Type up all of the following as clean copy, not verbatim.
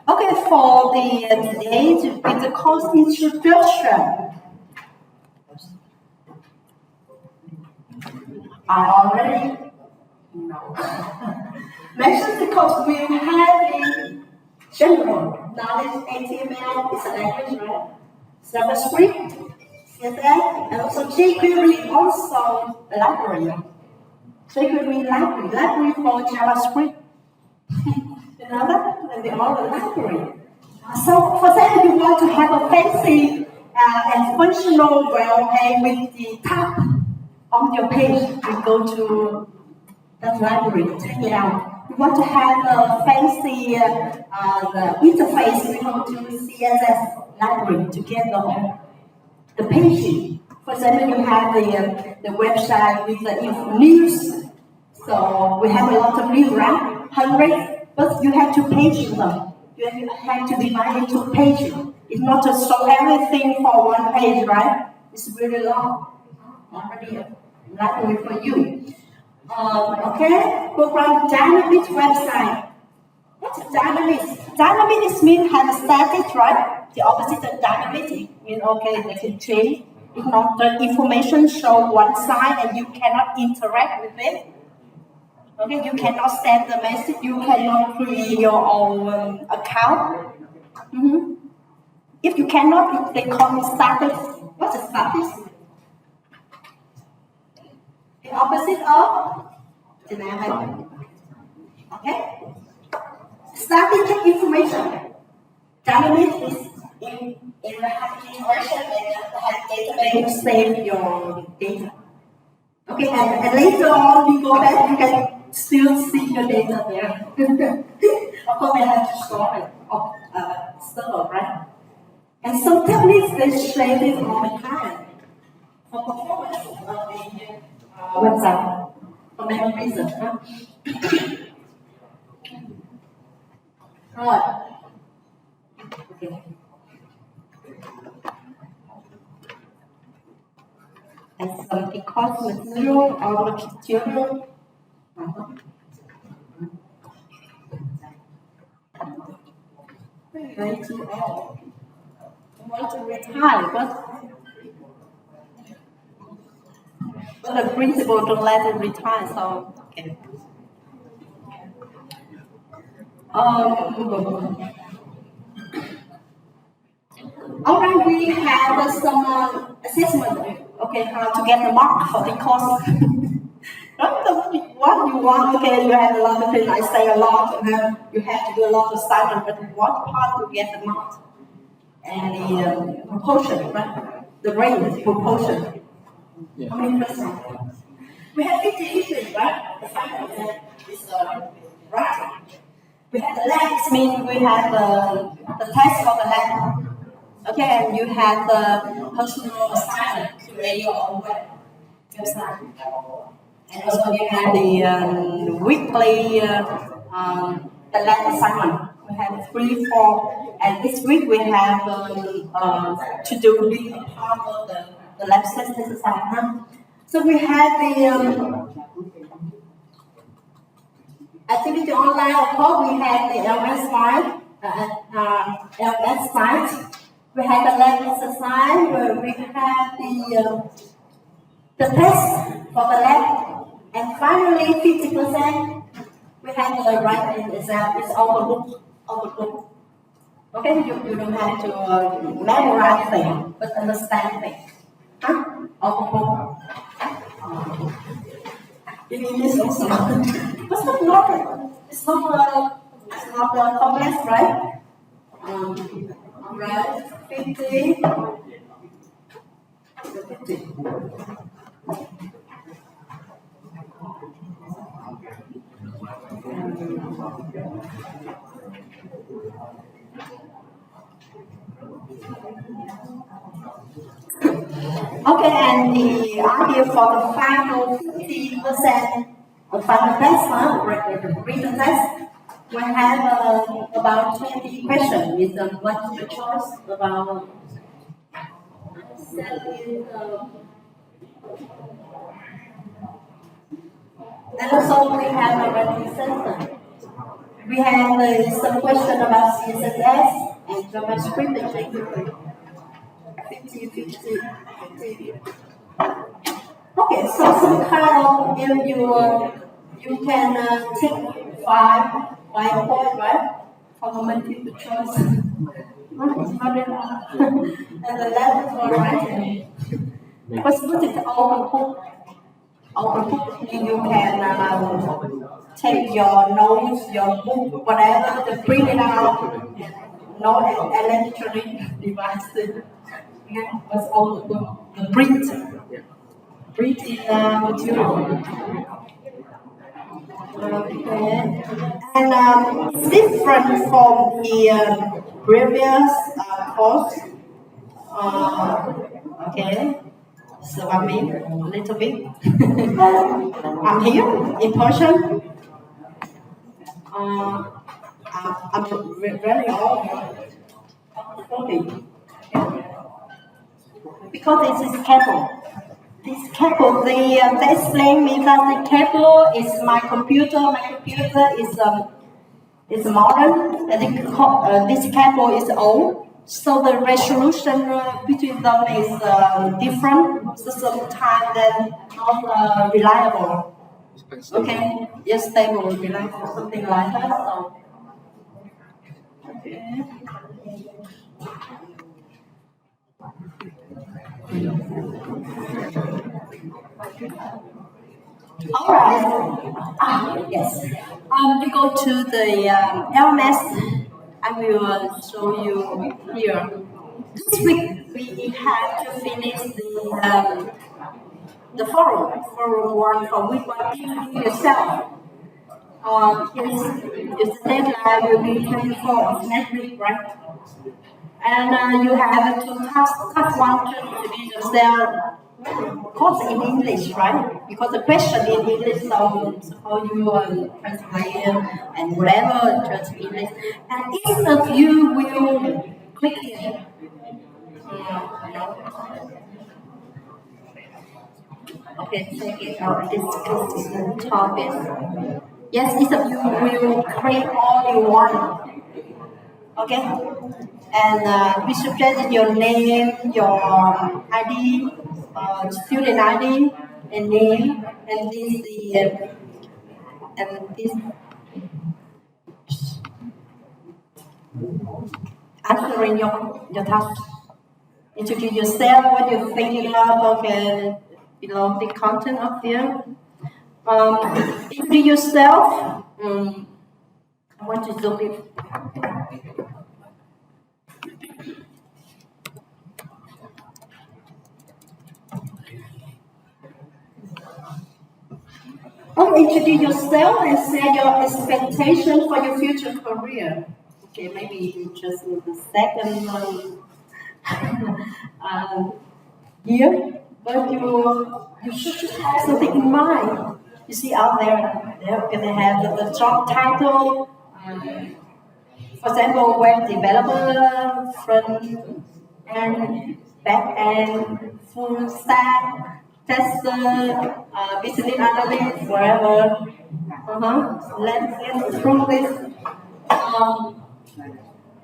Okay, for the today with the course introduction, I already mentioned the course we have in general knowledge. HTML is a language, right? JavaScript, CSS, and also jQuery, also a library. jQuery library for JavaScript. You know that? And the other library. So for that, you want to have a fancy and functional way with the tab on your page. You go to that library, check it out. You want to have a fancy interface. You go to CSS library to get the page. For example, you have the website with the news. So we have a lot of news, right? Hundreds, but you have to page them. You have to divide into pages. It's not just show everything for one page, right? It's really long. Already a library for you. Okay, program dynamic website. What's dynamic? Dynamic means have a static, right? The opposite of dynamic means okay, they can change. It's not the information show one side and you cannot interact with it. Okay, you cannot send the message, you cannot create your own account. If you cannot, they call it static. What's a static? The opposite of dynamic. Okay? Static information. Dynamic is in the hacking version and the database save your data. Okay, and later on you go back, you can still see your data there. Of course, we have to store it on server, right? And some techniques they share this all the time for performance of the website for many reasons. Right. Okay. And some course material or tutorial. Very too old. I want to retire, but the principal don't let them retire, so okay. Alright, we have some assessment. Okay, how to get the mark for the course. What you want, okay, you have a lot of things, I say a lot, and you have to do a lot of study, but what part you get the mark? And the proportion, right? The range, proportion. Yeah. How many percent? We have 50 issues, right? The 5% is right. We have the labs, meaning we have the test for the lab. Okay, and you have the personal assignment to create your own website. And also you have the weekly the lab assignment. We have 3, 4, and this week we have to do be a part of the lab system assignment. So we have the activity online. Of course, we have the LS site. LS site. We have the lab exercise where we have the test for the lab, and finally 50% we have the writing exam. It's overlooked. Okay, you don't have to memorize things, but understand things. Overlooked. You mean this also? It's not complex, right? Right, 50. Okay, and the idea for the final 50% of final test, written test, we have about 20 questions with multiple choice about and also we have a writing system. We have some question about CSS and JavaScript and jQuery. 50, 50, 50. Okay, so some kind of if you can take five points, right? From a multiple choice. No, it's not enough. And the left for writing. But put it open book. Open book means you can take your notes, your book, whatever, to print it out. No electronic device. Yeah, what's open book? The print. Pretty material. Okay. And it's different from the previous course. Okay. So I mean, a little bit. I'm here in person. I'm very old. 40. Because this is cable. This cable, they explain me that the cable is my computer. My computer is modern, and this cable is old. So the resolution between them is different. So sometimes they're not reliable. Okay, yes, stable, reliable, something like that. So, okay. All right. Yes. You go to the LMS. I will show you here. This week we had to finish the forum one for week one. Including yourself. Its deadline will be 24th of next week, right? And you have to task one to introduce yourself. Of course, in English, right? Because the question in English, so suppose you translate and whatever, translate English, and each of you will click here. Okay, check it out. This is topic. Yes, each of you will create all you want. Okay? And we suggest your name, your ID, student ID, and name, and this answering your task. Introduce yourself, what you're thinking about, okay, the content of there. Introduce yourself. I want to zoom in. Introduce yourself and set your expectation for your future career. Okay, maybe just in the second year, but you should have something in mind. You see out there, they're going to have the job title. For example, web developer, front end, back end, full stack, tester, business analyst, wherever. Let's through this.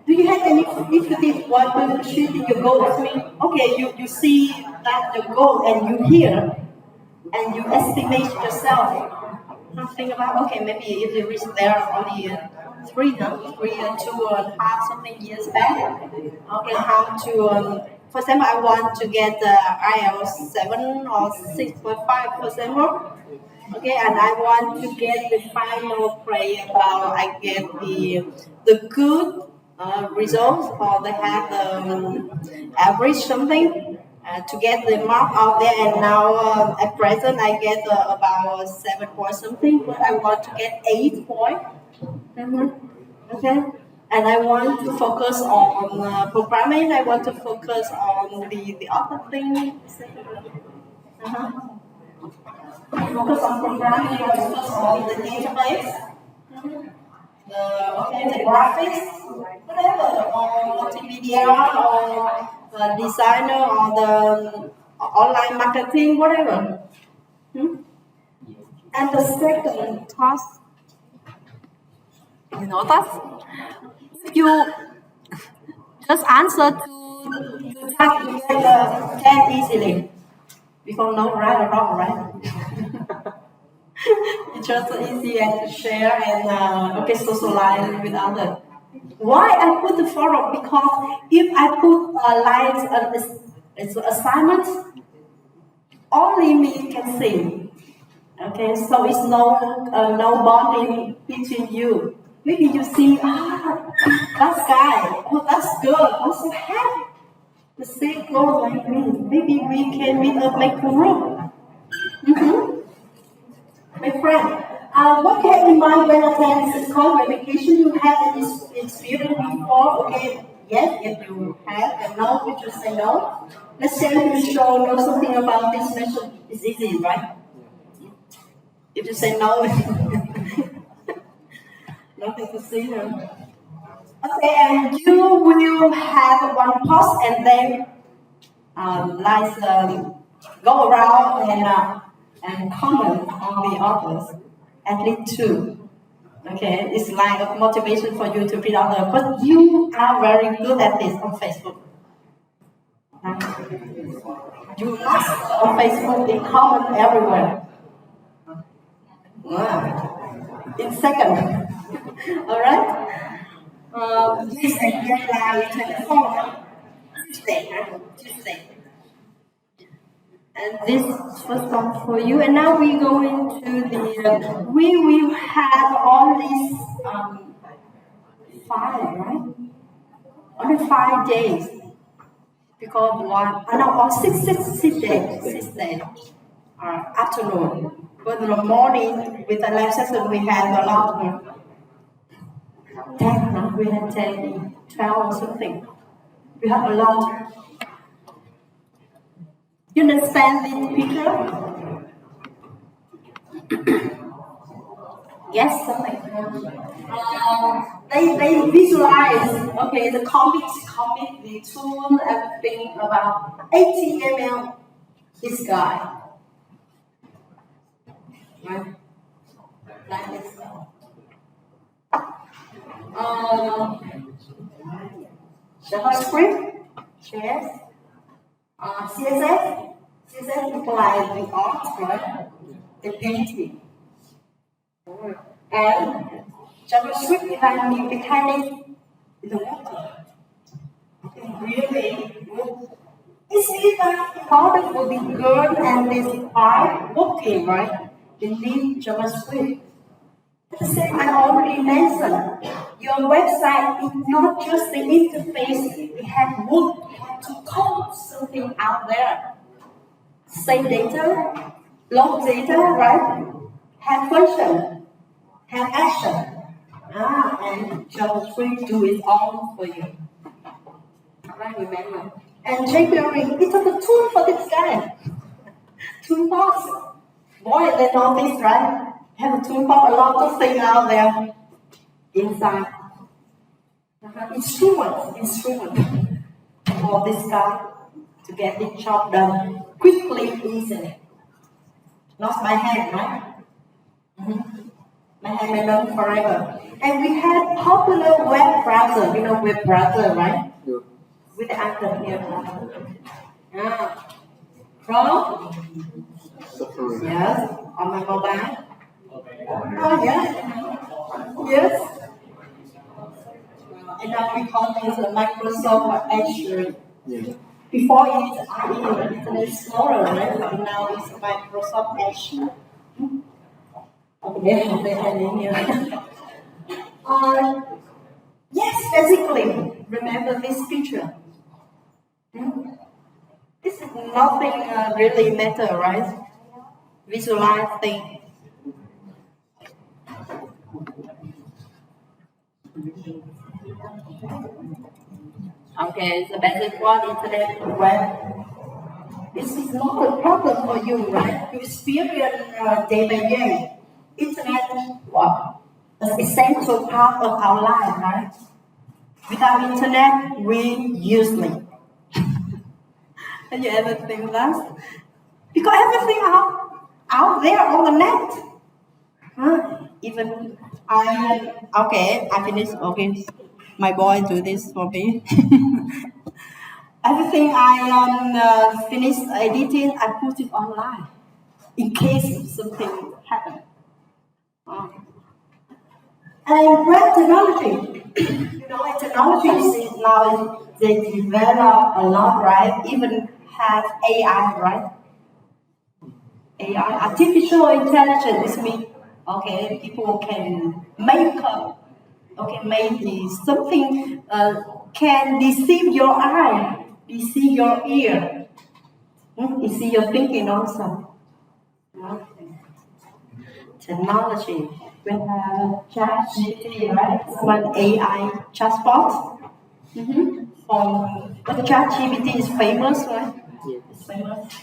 Do you have any initiative what will achieve your goal with me? Okay, you see that your goal and you hear and you estimate yourself. Think about okay, maybe if you reach there only three, 2.5 something years back. Okay, how to for example, I want to get the IELTS 7 or 6.5 for example. Okay, and I want to get the final grade about I get the good results or they have average something to get the mark out there. And now at present I get about 7 point something, but I want to get 8 point. Okay, and I want to focus on programming. I want to focus on the other thing. Focus on programming, focus on the database, the graphics, whatever, or multimedia, or designer, or the online marketing, whatever. And the second task You know that? If you just answer to that, you get 10 easily. We don't know right or wrong, right? It's just easy and to share and socialize with others. Why I put the forum? Because if I put lines on this assignment, only me can see. Okay, so it's no bonding between you. Maybe you see, that guy, oh, that's good, I'm so happy. The same goal like me. Maybe we can meet up, make a group. Mm-hmm. My friend, what came in mind when attending this call verification? You had this experience before, okay? Yes, if you have, and no, you just say no. Let's say you know something about this method. It's easy, right? If you say no, nothing to see here. Okay, and you will have one post and then go around and comment on the others, at least two. Okay, it's like a motivation for you to read other, but you are very good at this on Facebook. You must on Facebook in comment everywhere. Wow. In second. All right. This is deadline 24. Tuesday, right? Tuesday. And this first one for you. And now we go into we will have all these 5, right? Only 5 days. Because one, no, or six days. Afternoon. But in the morning, with the live session, we have a lot of 10, no? We have 10, 12 or something. We have a lot. You understand this picture? Yes, something. They visualize, okay, the comic, the tool, everything about 80 ml, this guy. Right? Like this. JavaScript, yes. CSS implies the art, right? The painting. And JavaScript behind the mechanic in the water. Really good. It's even harder for the girl and this part working, right? You need JavaScript. The same I already mentioned. Your website is not just the interface, it has work, you have to code something out there. Save data, log data, right? Have function, have action. And JavaScript do it all for you. Right, remember. And jQuery, it's a tool for this guy. Toolbox. Boy, they know this, right? Have a toolbox, a lot of things out there inside. Instrument for this guy to get this job done quickly, easily. Not by hand, right? Mm-hmm. My hand may learn forever. And we have popular web browser, web browser, right? Yeah. With the icon here. Chrome? Yes, on my mobile. Oh, yeah. Yes. And now we call this a Microsoft Azure. Yeah. Before it's Internet Explorer, right? And now it's Microsoft Azure. Okay, they had in here. Yes, basically, remember this picture. This is nothing really matter, right? Visualize thing. Okay, the basic one, internet web. This is not a problem for you, right? You experience day by day. Internet, what? An essential part of our life, right? Without internet, we useless. Have you ever think that? Because everything out there on the net. Even I finished. Okay, my boy do this for me. Everything I finished editing, I put it online in case something happen. And great technology. Technology is now they develop a lot, right? Even have AI, right? AI, artificial intelligence, is mean, okay, people can make up, okay, maybe something can deceive your eye, deceive your ear, deceive your thinking also. Technology. We have ChatGPT, right? One AI chatbot. But the ChatGPT is famous, right? It's famous.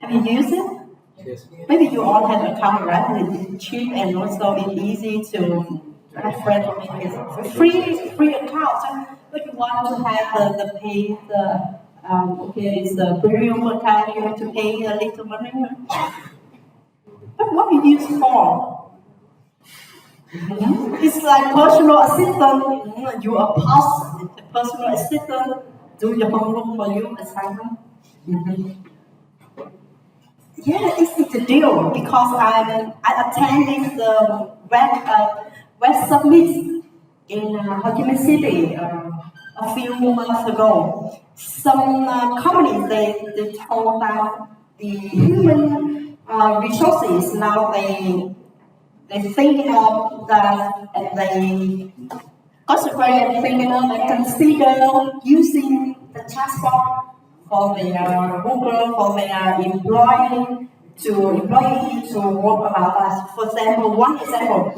Have you used it? Maybe you all have an account, right? It's cheap and also it's easy to have friends or maybe it's a free account. So, but you want to have the paid, okay, it's a premium account, you have to pay a little money. But what you use for? It's like personal assistant. You are boss, the personal assistant do your homework for you, assignment. Yeah, it's a deal because I attended the West Summit in Ho Chi Minh City a few months ago. Some companies they told that the human resources now they thinking of that and they concentrate thinking of and consider using the transport for their worker, for their employee to work about us. For example, one example,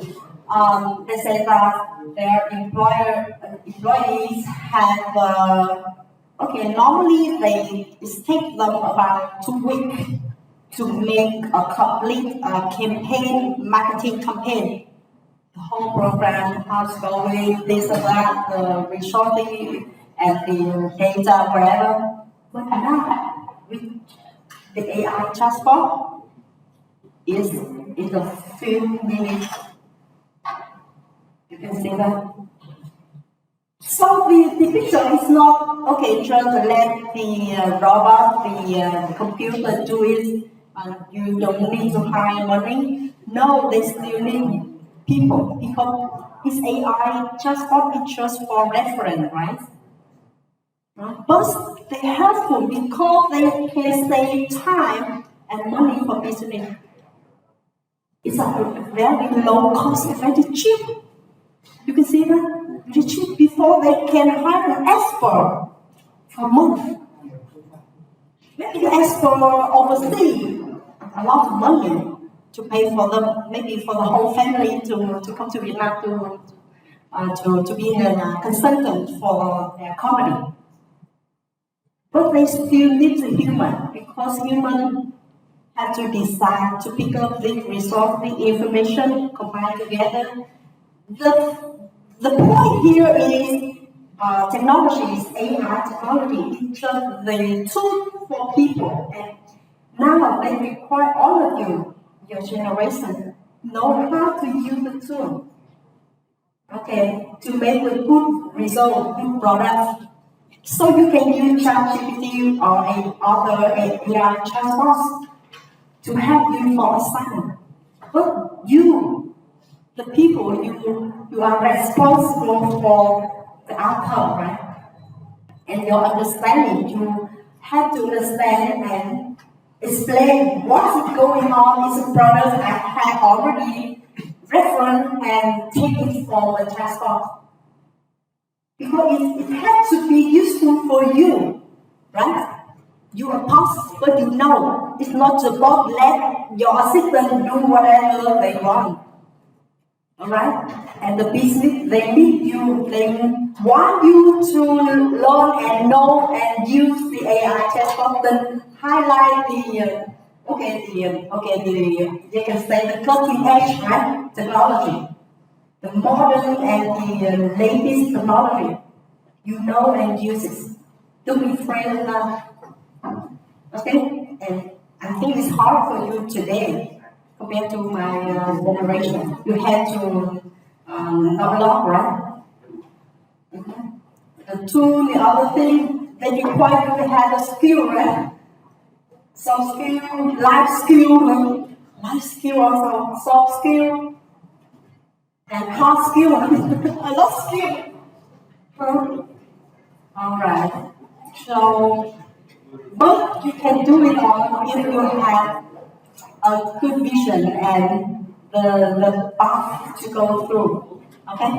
they say that their employees have okay, normally it takes them about 2 weeks to make a complete campaign, marketing campaign. The whole program, how it's going, this and that, the resourcing and the data, wherever. But now, with the AI chatbot, is in a few minutes. You can see that. So the picture is not, okay, just let the robot, the computer do it, and you don't need to hire money. No, they still need people because it's AI just not be just for reference, right? But they helpful because they can save time and money for business. It's a very low cost, very cheap. You can see that? Very cheap before they can hire an expert for a month. Maybe the expert overseas a lot of money to pay for them, maybe for the whole family to come to Vietnam to be a consultant for their company. But they still need the human because human have to decide to pick up the resource, the information, combine together. The point here is technology is AI technology. It's just the tool for people. And now they require all of you, your generation, know how to use the tool. Okay, to make a good result, good product. So you can use ChatGPT or other AI chatbots to help you for assignment. But you, the people, you are responsible for the outcome, right? And your understanding, you have to understand and explain what's going on is a product I have already referenced and taken from the transport. Because it has to be useful for you, right? You are boss, but you know it's not the boss let your assistant do whatever they want. Alright? And the business they need you, they want you to learn and know and use the AI chatbot, then highlight they can say the cutting edge, right? Technology. The modern and the latest technology. You know and use it. Don't be afraid of that. Okay? And I think it's hard for you today compared to my generation. You have to not a lot, right? The tool, the other thing, they require you to have a skill, right? Some skill, life skill also, soft skill, and hard skill, a lot of skill. All right. So, but you can do it all if you have a good vision and the path to go through. Okay?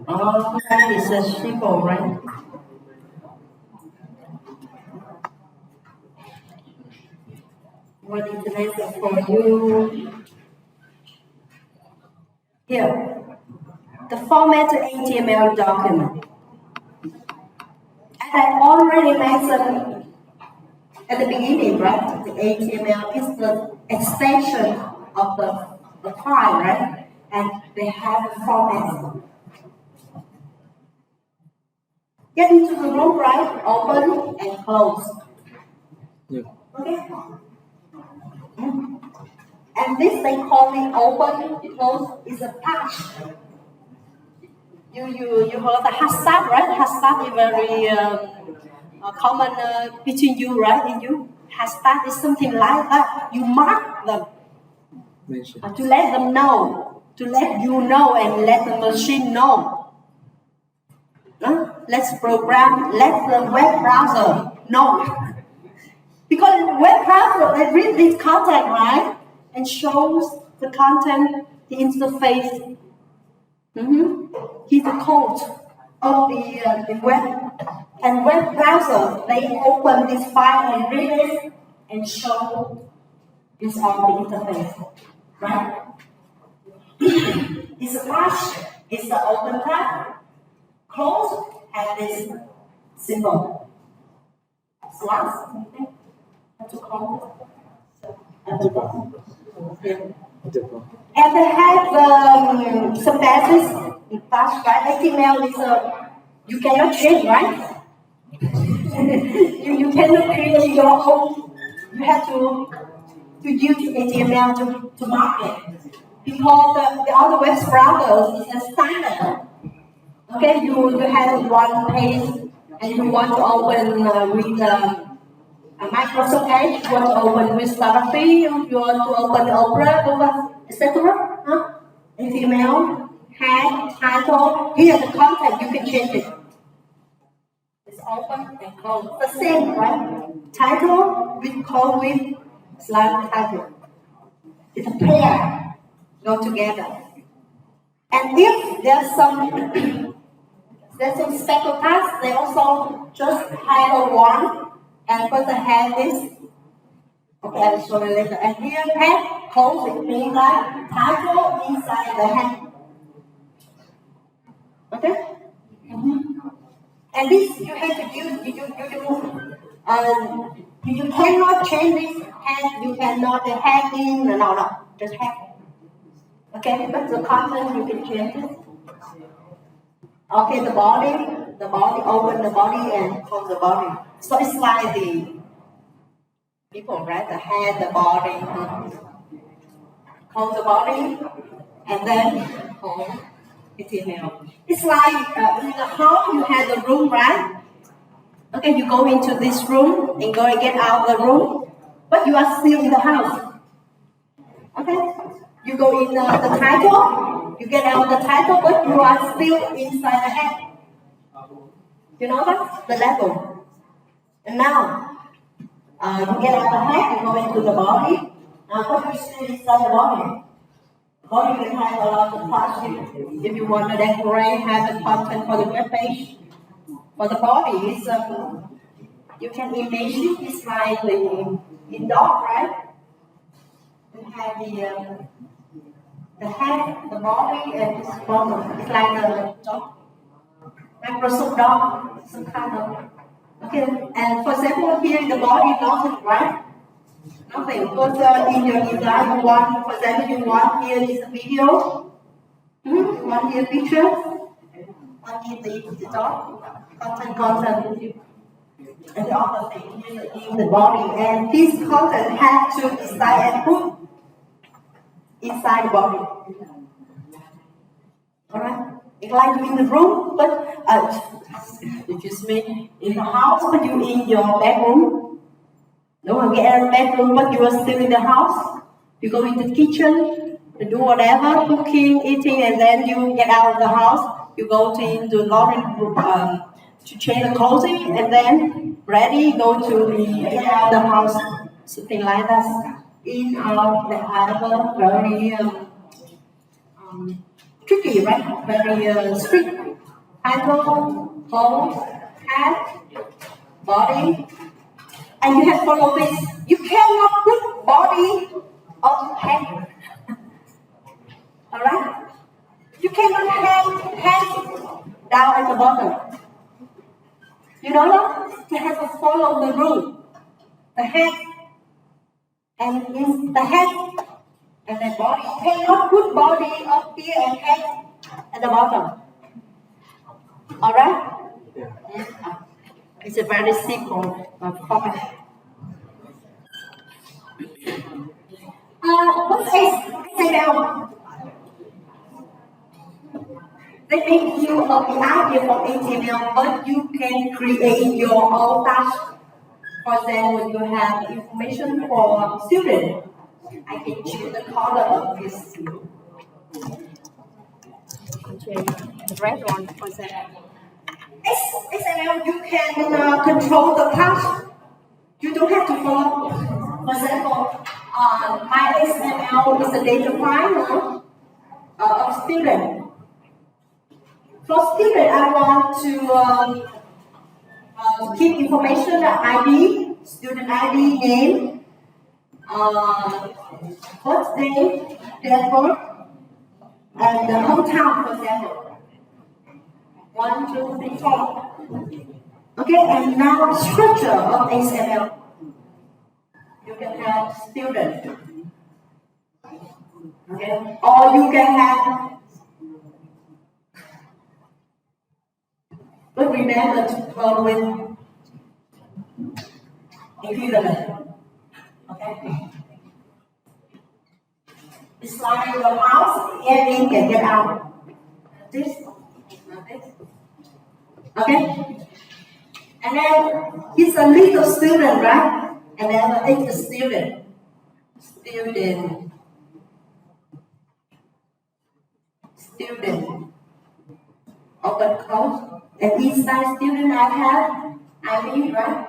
All that is a simple, right? What is the next for you? Here, the format HTML document. As I already mentioned at the beginning, right? The HTML is the extension of the file, right? And they have a format. Get into the room, right? Open and close. Yeah. Okay? And this they call it open, close is a patch. You heard the hashtag, right? Hashtag is very common between you, right? In you, hashtag is something like that. You mark them to let them know, to let you know, and let the machine know. Let's program, let the web browser know. Because web browser, they read this content, right? And shows the content, the interface. Here's the code of the web. And web browser, they open this file and read it and show this on the interface. Right? It's a flash, it's the open tab, close, and this symbol. Slash, something. To call it. And they have some basis in flash, right? HTML is you cannot change, right? you cannot create your own. You have to use HTML to mark it. Because the other web browsers is a standard. Okay, you have one page and you want to open with a Microsoft Edge, you want to open with Safari, you want to open Opera, etc. HTML, head, title, here the content, you can change it. It's open and close. The same, right? Title with code with slide title. It's a pair, go together. And if there's some special tasks, they also just title one and put the head is. Okay, I will show you later. And here head close, it means like title inside the head. Okay? And this you have to use, you cannot change this head, you cannot the heading, no, just head. Okay, but the content you can change it. Okay, the body, open the body and close the body. So it's like the people, right? The head, the body, close the body, and then hold HTML. It's like in the home you have the room, right? Okay, you go into this room and go and get out of the room, but you are still in the house. Okay, you go in the title, you get out the title, but you are still inside the head. You know that? The level. And now, you get out the head, you go into the body. Now, what you still inside the body? Body can have a lot of parts. If you want to decorate, have the content for the web page. For the body, it's, you can imagine it's like the dog, right? You have the head, the body, and this bottom. It's like a dog. Microsoft dog, some kind of. Okay, and for example, here in the body, nothing, right? Nothing. Because in your design, you want, for example, you want here is a video. You want here picture. One here the dog. Content. And the other thing here in the body. And this content has to decide and put. inside the body. Alright? It's like you in the room, but excuse me, in the house, but you in your bedroom. No one get out of the bedroom, but you are still in the house. You go in the kitchen, you do whatever, cooking, eating, and then you get out of the house. You go to the laundry room to change the clothes, and then ready, go to get out of the house, something like that. In they have a very tricky, right? Very strict handle, clothes, hat, body, and you have to follow this. You cannot put body on head. Alright? You cannot have head down at the bottom. You know that? You have to follow the rule. The head and in the head and the body. You cannot put body up here and head at the bottom. Alright? It's a very simple format. What is XML? They make you the idea for HTML, but you can create your own touch. For example, you have information for students. I can choose the color of this. The red one, for example. XML, you can control the touch. You don't have to follow. For example, my XML is a data file of student. For student, I want to keep information, ID, student ID, name, birthday, date of birth, and the hometown, for example. 1, 2, 3, 4. Okay, and now structure of XML. You can have student. Okay, or you can have. But remember to go with equivalent. Okay. It's like your mouse, get in and get out. This, okay. And then he's a little student, right? And then it's a student. Student. Open close. And inside student I have ID, right?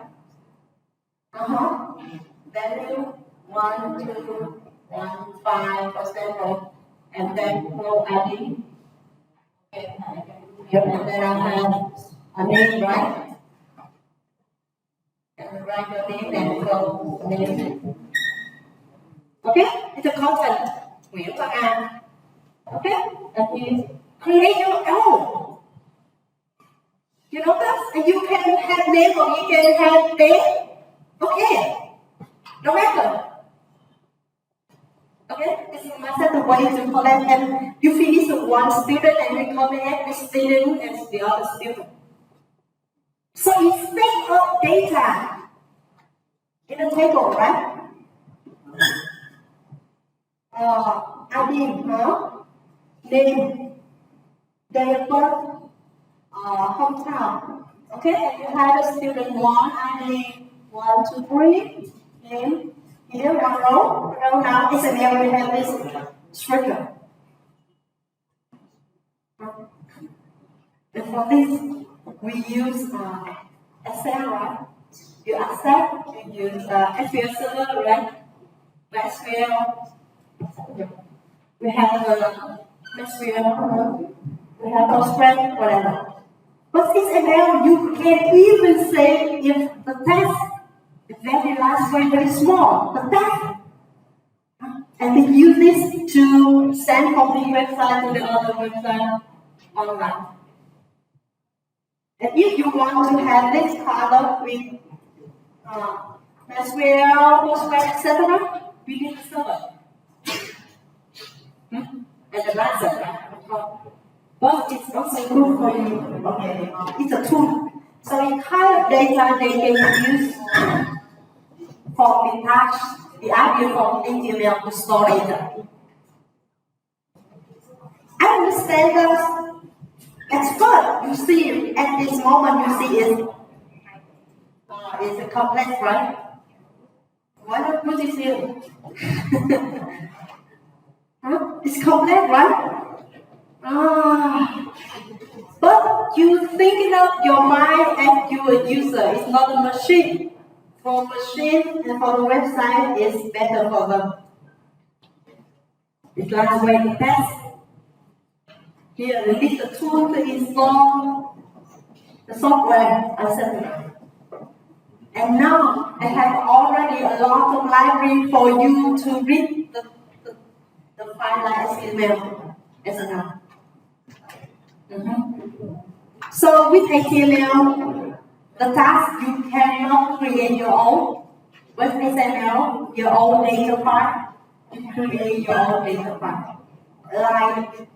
Value 1, 2, 1, 5, for example. And then row ID. Okay. And then I have a name, right? And write your name and go name. Okay? It's a content. Nguyễn Văn An. Okay? And you create your own. You know that? And you can have name or you can have date. Okay. No matter. Okay? This is my set of way to collect, and you finish with one student and you collect this student and the other student. So instead of data in a table, right? ID, name, date of birth, hometown. Okay, you have a student 1, ID 1, 2, 3, name, here, one row. Row now, XML, we have this structure. And for this, we use Excel, right? You accept, you use SQL Server, right? SQL. We have SQL, we have Postgres, whatever. But XML, you can even say if the text, the very last one very small, the text, and we use this to send from the website to the other website online. And if you want to have this color with SQL, Postgres, etc., we need a server. And the browser, right? But it's also good for you. Okay, it's a tool. So in kind of data they can use for the touch, the idea from HTML to store data. understand that at first you see, at this moment you see is a complex, right? Why not put it here? Huh? It's complex, right? But you thinking of your mind as you a user, it's not a machine. For machine and for the website, it's better for them. It's like when you test. Here, we need the tool to install the software, etc. And now I have already a lot of library for you to read the file like HTML, etc. So with HTML, the task you cannot create your own. With HTML, your own data file, you create your own data file. Like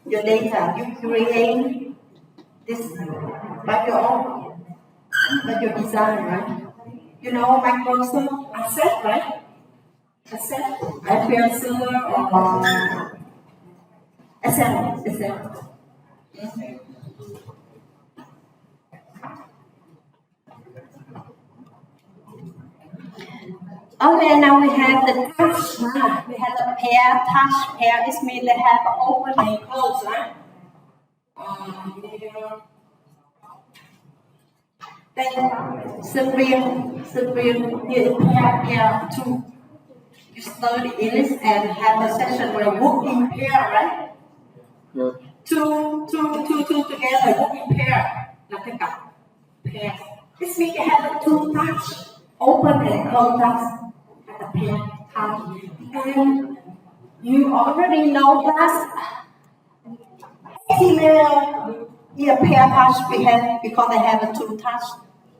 your data, you create this by your own, by your design, right? You know Microsoft Access, right? Access, IPL server or Excel. Okay, now we have the touch. We have the pair, touch pair. This means they have open and close, right? Then screen here is pair two. You study English and have a session where you work in pair, right? Yeah. Two together, work in pair. Like a pair. This means you have two touch, open and close touch. And you already know that email is a pair touch because they have a two touch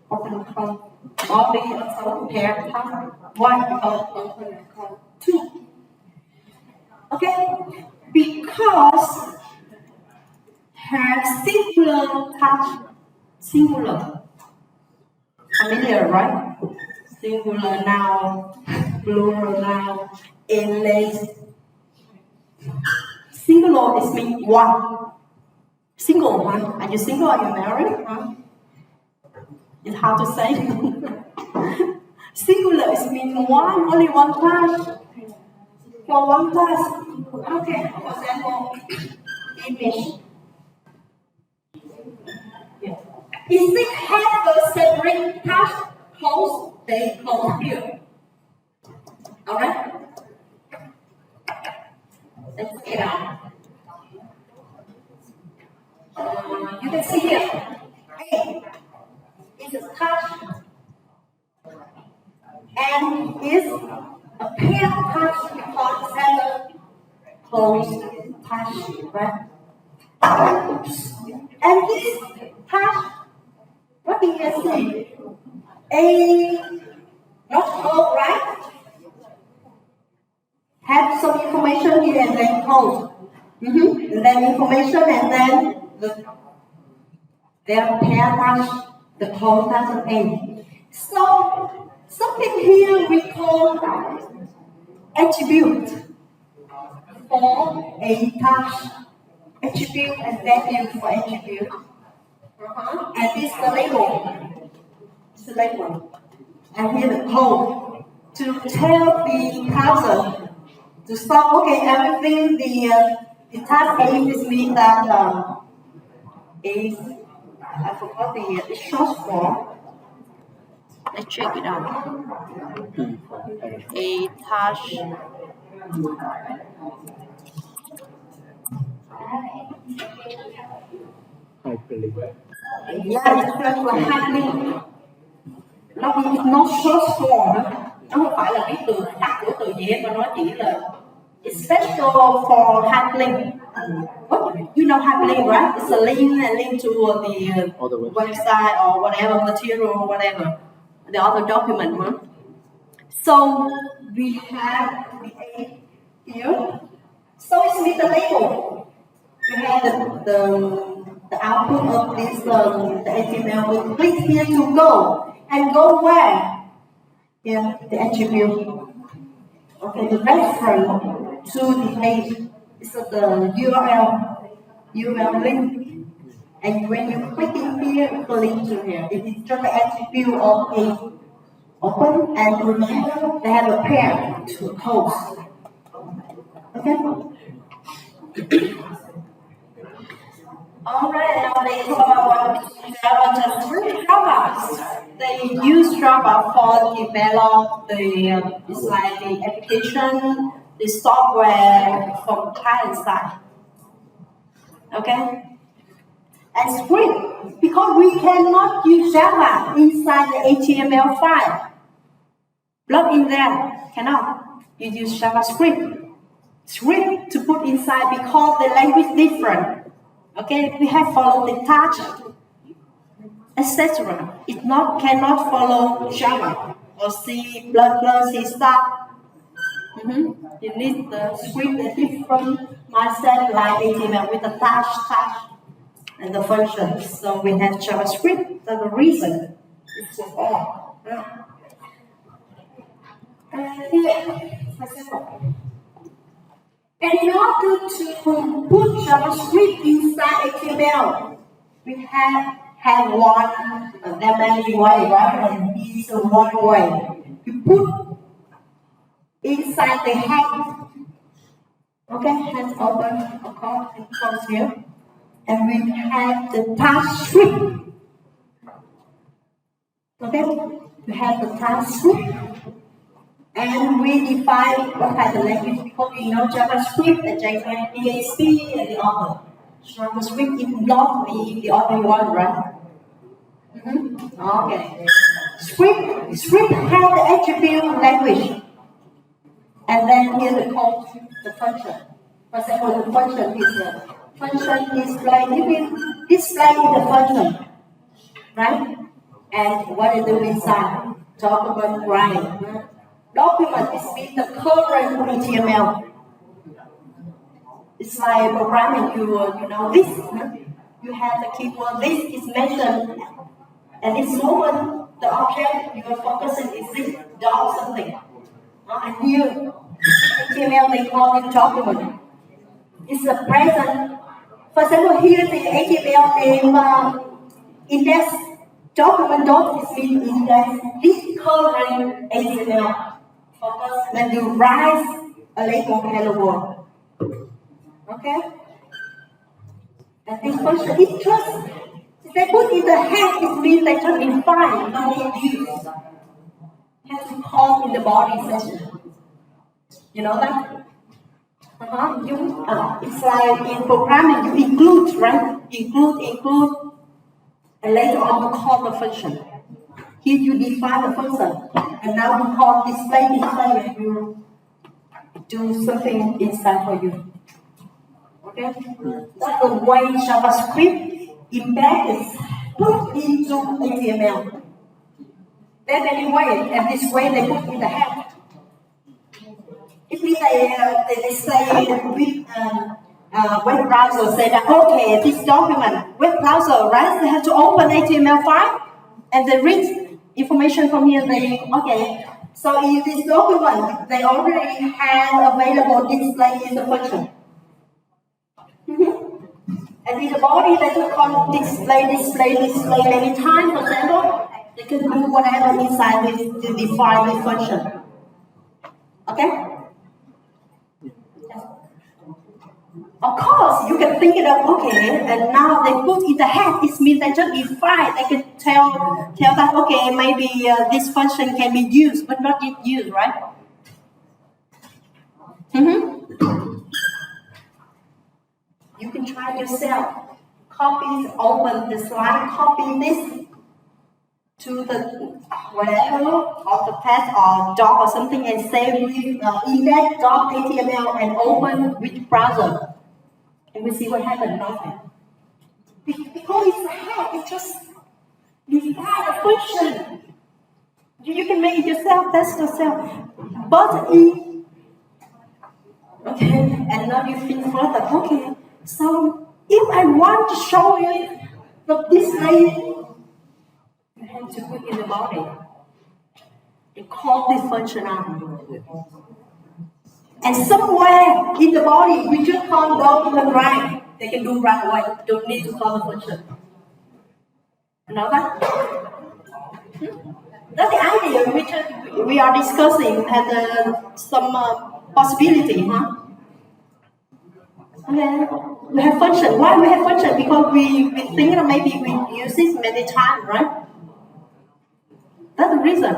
open and close. Body also pair touch. One because open and close. Two. Okay? Because have singular touch. Singular. Familiar, right? Singular noun, plural noun, endless. Singular is mean one. Single one. Are you single? Are you married? Huh? It's hard to say. Singular is mean one, only one touch. For one touch. Okay, for example, image. Yeah. If it has a separate touch, close, they close here. Alright? Let's get out. You can see here. A is a touch and is a pair touch because it has a close touch, right? And this touch, what do you see? A not close, right? Have some information here and then close. And then information and then their pair touch, the close touch of A. So something here we call attribute for a touch. Attribute and value for attribute. And this is the label. It's the label. And here the code to tell the browser to stop. Okay, everything the task A is mean that is I forgot the short form. Let's check it out. A touch. Yeah, it's like happening. Nó short form đó. Nó không phải là cái từ tắt của từ gì hết mà nó chỉ là it's special for hyperlink. What you know hyperlink, right? It's a link to the website or whatever material or whatever the other document, huh? So we have the A here. So it's with the label. We have the output of this the HTML. We click here to go. And go where? Yeah, the attribute. Okay, the reference to the page is the URL. you will link. And when you click in here, it will link to here. It is just the attribute of a open, and remember they have a pair to close. Okay? Alright, now they talk about what Java just really Java. They use Java for develop it's like the application, the software from client side. Okay? And script, because we cannot use Java inside the HTML file. Plug in there, cannot. You use JavaScript. Script to put inside because the language different. Okay, we have followed the touch, etc. It cannot follow Java or C++, C star. You need the script that different mindset like HTML with the touch, and the functions. So we have JavaScript. That's the reason it's so all. And in order to put JavaScript inside HTML, we have one many way, right? And this one way. You put inside the head. Okay, head open, of course, and close here. And we have the task script. Okay, we have the task script. And we define what kind of language because we know JavaScript and JavaScript, PHP, and the other. JavaScript is not the other one, right? Okay. Script has the attribute language. And then here the code, the function. For example, the function display. You can display the function, right? And what is the inside? Talk about writing. Document is mean the current HTML. It's like programming, you know this. You have the keyword, this is mentioned. And this moment, the object you are focusing is this, dot something. And here, HTML, they call it document. It's the present. For example, here the HTML name index document dot is mean index. This current HTML. Focus when you write a label hello world. Okay? And this function is just, if they put in the head, it means they just define, not in use. Have to call in the body section. You know that? It's like in programming, you include, right? Include, and later on you call the function. Here you define the function, and now you call display, and you do something inside for you. Okay? That's the way JavaScript embedded put into HTML. Then anyway, and this way they put in the head. If they say with web browser say that okay, this document web browser, right? They have to open HTML file and they read information from here. They okay. So in this document, they already have available display in the function. And in the body, they can call display many times. For example, they can do whatever inside this to define the function. Okay. Of course, you can think it up, okay, and now they put in the head, it means they just define, they can tell that, okay, maybe this function can be used, but not yet used, right? You can try yourself. Copy, open the slide, copy this to the whatever, of the text or doc or something and save with index.html and open with browser. And we see what happens. Nothing. Because it's a head, it's just define a function. You can make it yourself, test yourself. But okay, and now you think further, okay, so if I want to show you the display, you have to put in the body. You call this function out. And somewhere in the body, we just call document right. they can do right away. Don't need to call the function. You know that? That's the idea which we are discussing has some possibility, huh? Okay. We have function. Why we have function? Because we think that maybe we use it many times, right? That's the reason.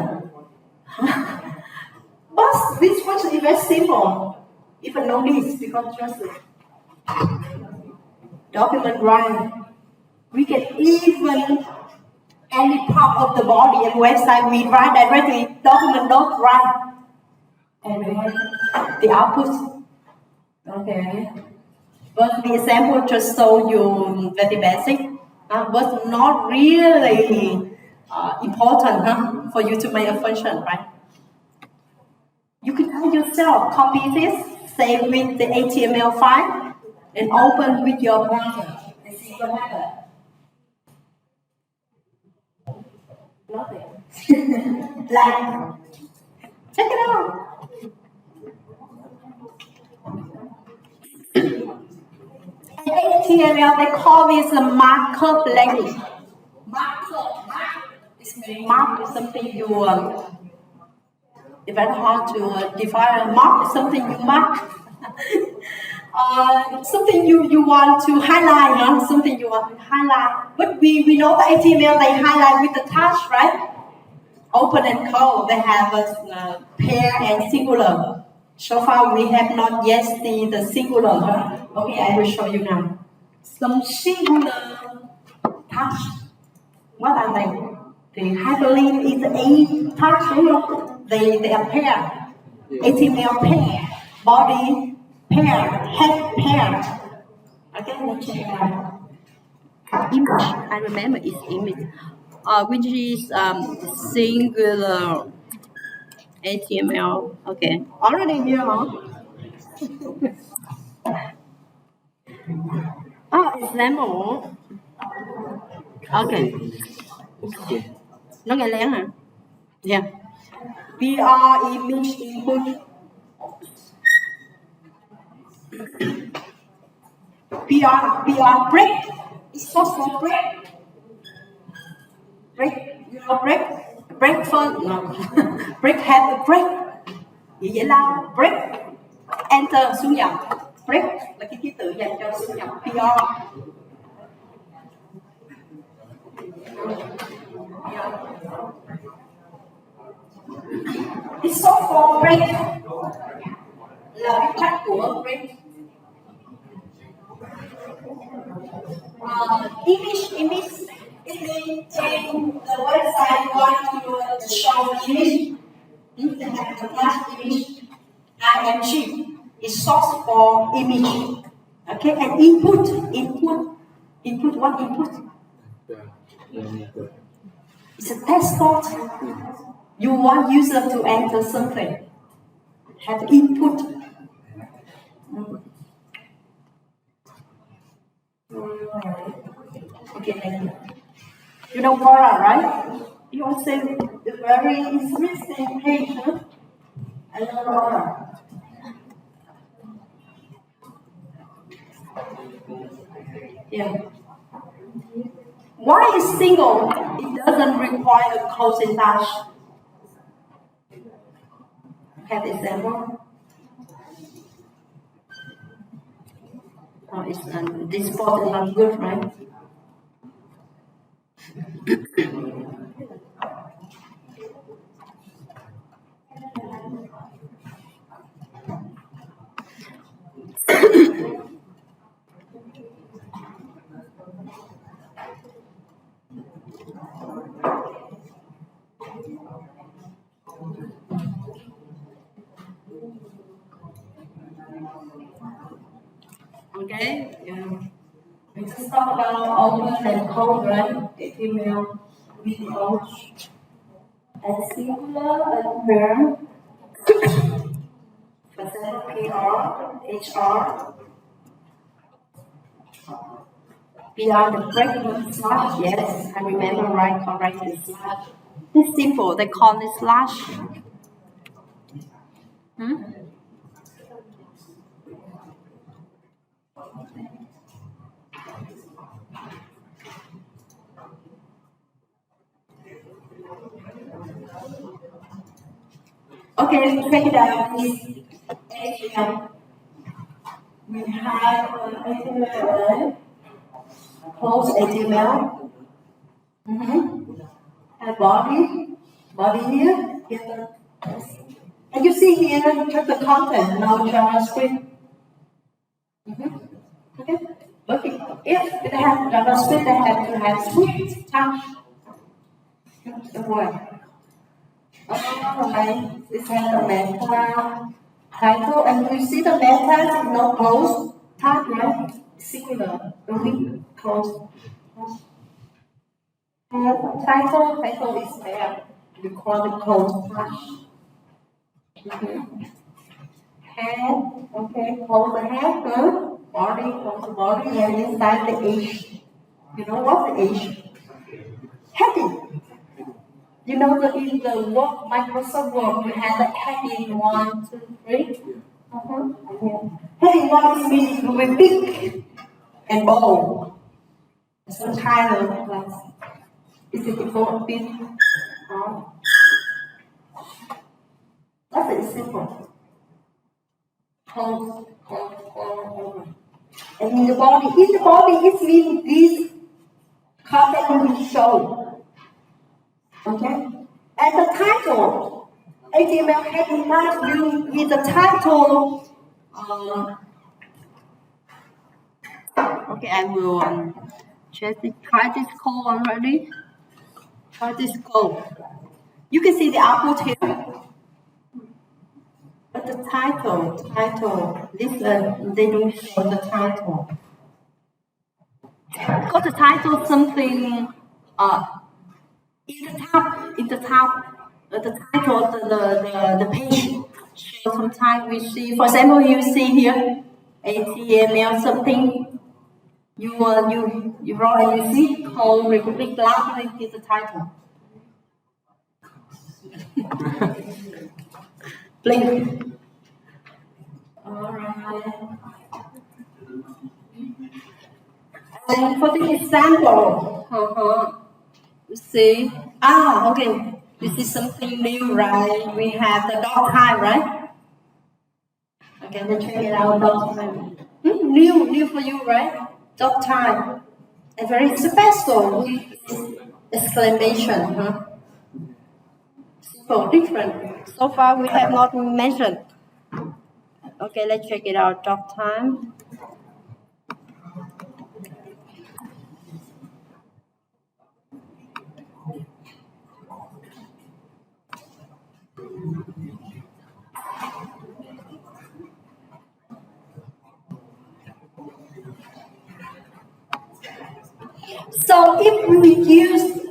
But this function is very simple. Even no needs because just document write. We can even any part of the body and website we write directly, document not write. And the output. Okay. But the example just showed you very basic, but not really important for you to make a function, right? You can tell yourself, copy this, save with the HTML file, and open with your browser and see what happens. Nothing. Blank. Check it out. In HTML, they call this a markup language. Markup. Mark is something you. It's very hard to define. Mark is something you mark. Something you want to highlight, something you want to highlight. But we know that HTML they highlight with the touch, right? Open and close, they have a pair and singular. So far we have not yet seen the singular. Okay, I will show you now. Some singular touch. What are they? The hyperlink is a touch. They are pair. HTML pair, body pair, head pair. Okay, let's check it out. Image, I remember it's image, which is singular HTML. Okay, already here, huh? Example. Okay. Nó nghe lén hả? Yeah. PR image input. PR break. It's also break. Break. You know break. Break first. No. Break have a break. Vậy là break. Enter xuống dòng. Break là cái ký tự dành cho xuống dòng PR. It's so for break. Là cái cách của break. Image. It means in the website you want to show image. They have the last image. IMG is source for image. Okay, and input. What input? It's a text box. You want user to enter something. Have input. Okay, you know Quora, right? You also the very interesting page, huh? I know Quora. Yeah. Why is single? It doesn't require a closing dash. Have example. Oh, this spot is not good, right? Okay, yeah. We just talk about open and close, right? The email, video, and singular and pair. For example, PR, HR. PR, the breaking slash, yes, I remember right, correctly, slash. It's simple, they call it slash. Okay, check it out. This HTML. We have HTML, close HTML. And body here. And you see here, just the content, no JavaScript. Okay. Okay. If it has JavaScript, they have to have script touch. Alright, this has the meta title, and you see the meta is no close tag, right? Singular, only close. And title is there. We call it close tag. Head, okay, close the head, body, close the body, and inside the edge. You know what the edge? Heading. You know that in the Word, Microsoft Word, we have the heading 1, 2, 3. Yeah. Heading 1 means very big and bold. Some kind of like, is it before big? That's it, simple. Close. And in the body, it means this content will be shown. Okay? And the title, HTML heading line you with the title. Okay, I will try this code already. Try this code. You can see the output here. But the title, this they don't show the title. Because the title something in the top, the title, the page. So sometimes we see, for example, you see here, HTML something. You write and you see called Republic Library is the title. Blink. Alright. And for the example, you see, okay, this is something new, right? We have the dog time, right? Okay, let's check it out, dog time. New for you, right? Dog time. And very special with exclamation, So different. So far we have not mentioned. Okay, let's check it out, dog time. So if we use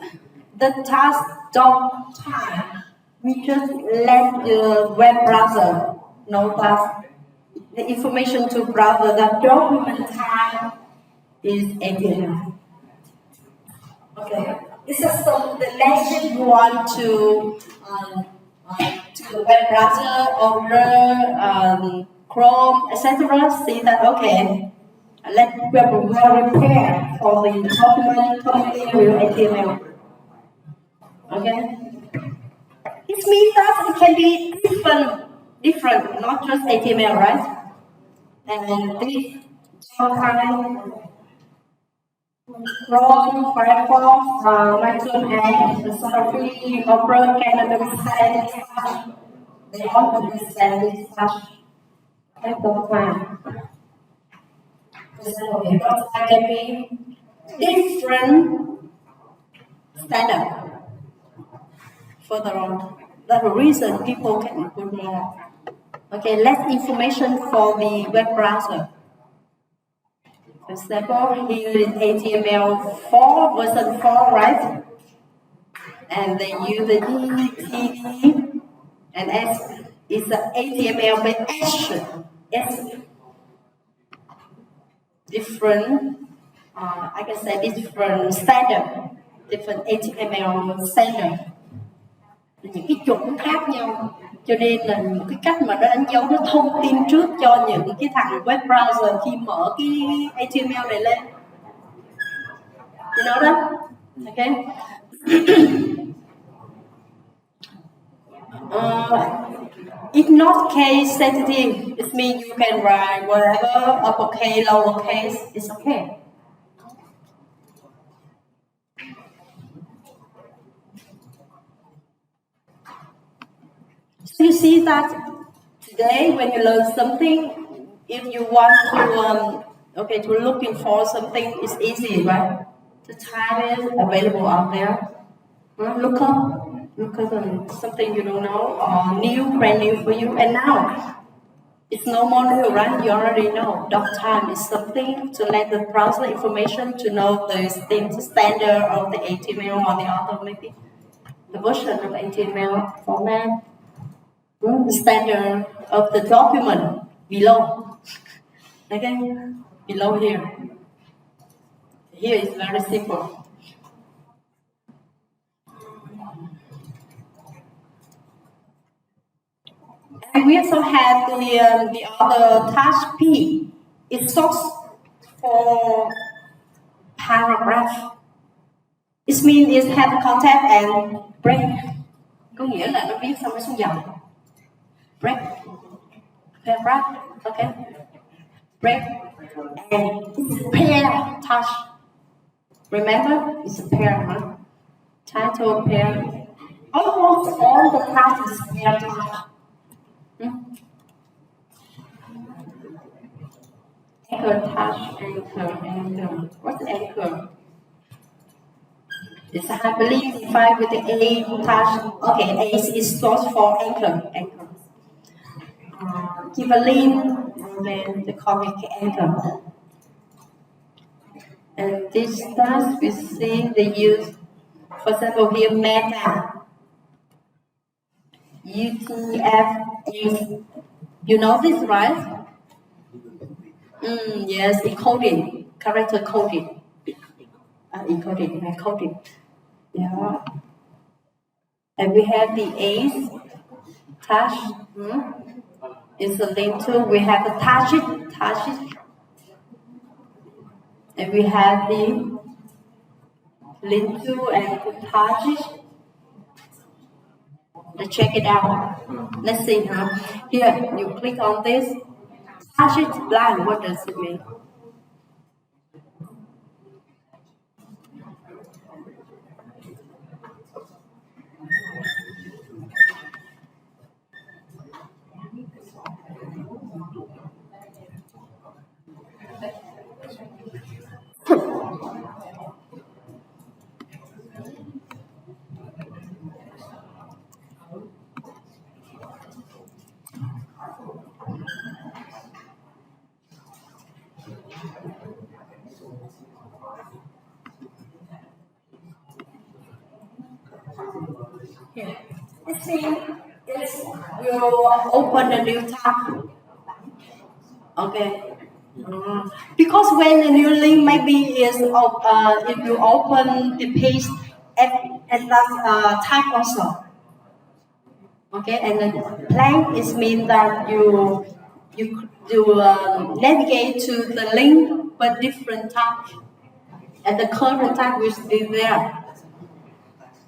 the task dot time, we just let the web browser know that the information to browser that document time is HTML. Okay, this is some the message you want to the web browser, Opera, Chrome, etc. See that okay. Let web well prepare for the document coming with HTML. Okay? It means that it can be different, not just HTML, right? And this kind Chrome, Firefox, Microsoft Edge, Safari, Opera can understand this. They all understand this touch. At the time. So because I can be different standard further on. That's the reason people can put more. Okay, less information for the web browser. For example, here is HTML4 version 4, right? And they use the DTD and S is the HTML with S. Different, I can say different standard, different HTML standard. Những cái chuẩn khác nhau, cho nên là một cái cách mà nó đánh dấu nó thông tin trước cho những cái thằng web browser khi mở cái HTML này lên. You know that? Okay. If not case sensitive, it means you can write whatever, uppercase, lowercase, it's okay. So you see that today when you learn something, if you want to looking for something, it's easy, right? The time is available out there. Look up something you don't know or new, brand new for you. And now it's no more new, right? You already know. Doc time is something to let the browser information to know the standard of the HTML or the other maybe the version of HTML format, the standard of the document below. Okay, below here. Here is very simple. And we also have the other task P. It sorts for paragraph. It means it has contact and break. Có nghĩa là nó viết xong nó xuống dòng. Break. Paragraph. Okay. Break. And it's pair task. Remember, it's a pair, huh? Title pair. Almost all the tasks is pair task. Anchor, touch, anchor. What's anchor? It's a hyperlink defined with the A touch. Okay, A is source for anchor. Give a link, and then the comic anchor. And this task we see they use, for example, here meta. UTF-8. You know this, right? Yes, encoding, character coding. Encoding. Yeah. And we have the ACE, touch. It's a link to, we have the touch it. And we have the link to and the touch it. Let's check it out. Let's see, huh? Here, you click on this. Touch it blind, what does it mean? Here. Let's see. You open a new tab. Okay. Because when a new link maybe is if you open the page and that tab also. Okay, and then blank is mean that you navigate to the link but different tab, and the current tab will be there.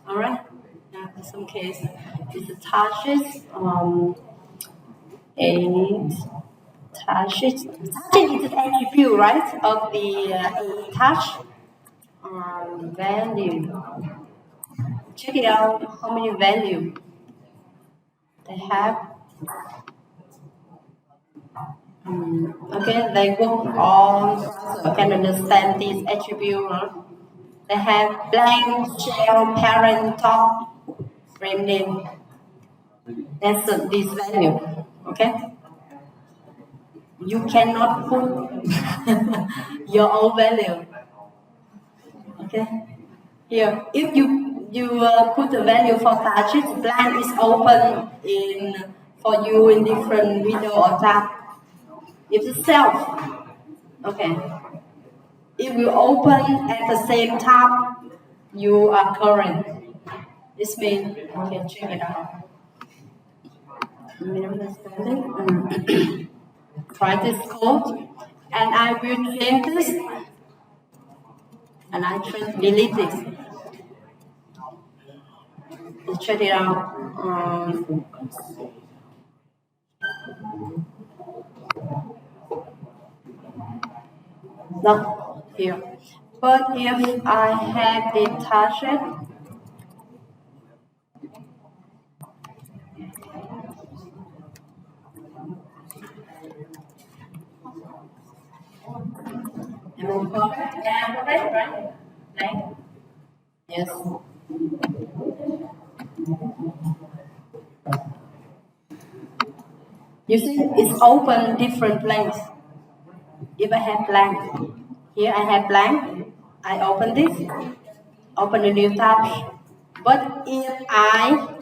All right. In some case, it touches a touches is an attribute, right, of the touch value. Check it out. How many value they have? Okay, they work on. Can understand this attribute. Huh? They have blank shell parent top frame name. That's this value. Okay. You cannot put your own value. Okay. Here, if you put the value for touches, blank is open for you in different window or tab. If it's self, okay. If you open at the same tab, you are current. This means okay, check it out. Try this code, and I will change this, and I delete this. Let's check it out. not here. But if I have it touched, am I correct? Yeah, correct, right? Right? Yes. You see, it's open different blanks. If I have blank, here I have blank, I open this, open a new tab. But if I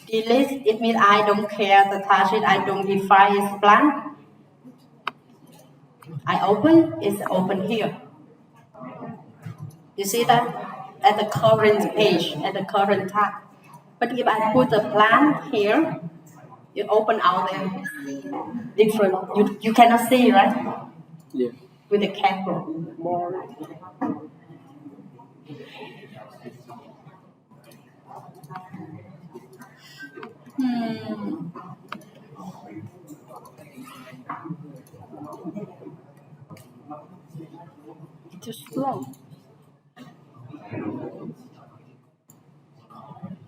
delete, it means I don't care the touch it, I don't define it's blank. I open, it's open here. You see that? At the current page, at the current tab. But if I put a blank here, you open out there. Different. You cannot see, right? Yeah. With the camera. More. Too slow.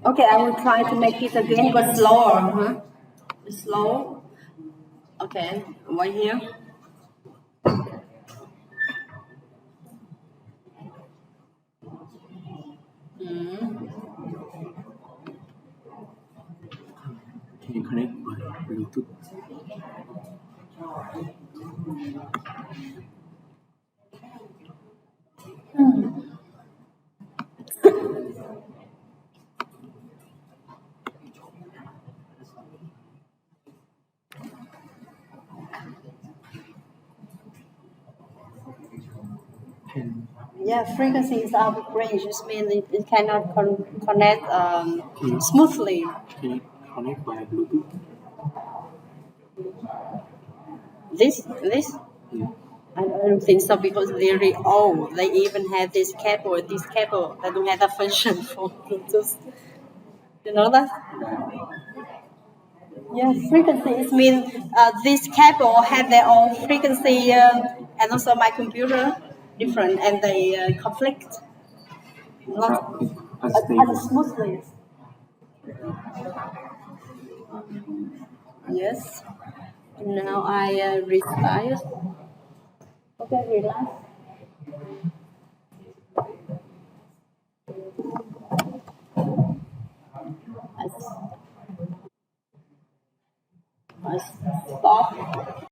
Okay, I will try to make it again, but slower. Huh? Slow. Okay, right here. Can you connect by Bluetooth? Can Yeah, frequency is out of range, which means it cannot connect you smoothly. can you connect by Bluetooth? This, Yeah. I don't think so because they're really old. They even have this cable. This cable that don't have a function for Bluetooth. You know that? Yeah, frequency is mean this cable have their own frequency and also my computer different and they conflict not as Unstable. smoothly. Yes. Now I restart. Okay, relax. I, I stop.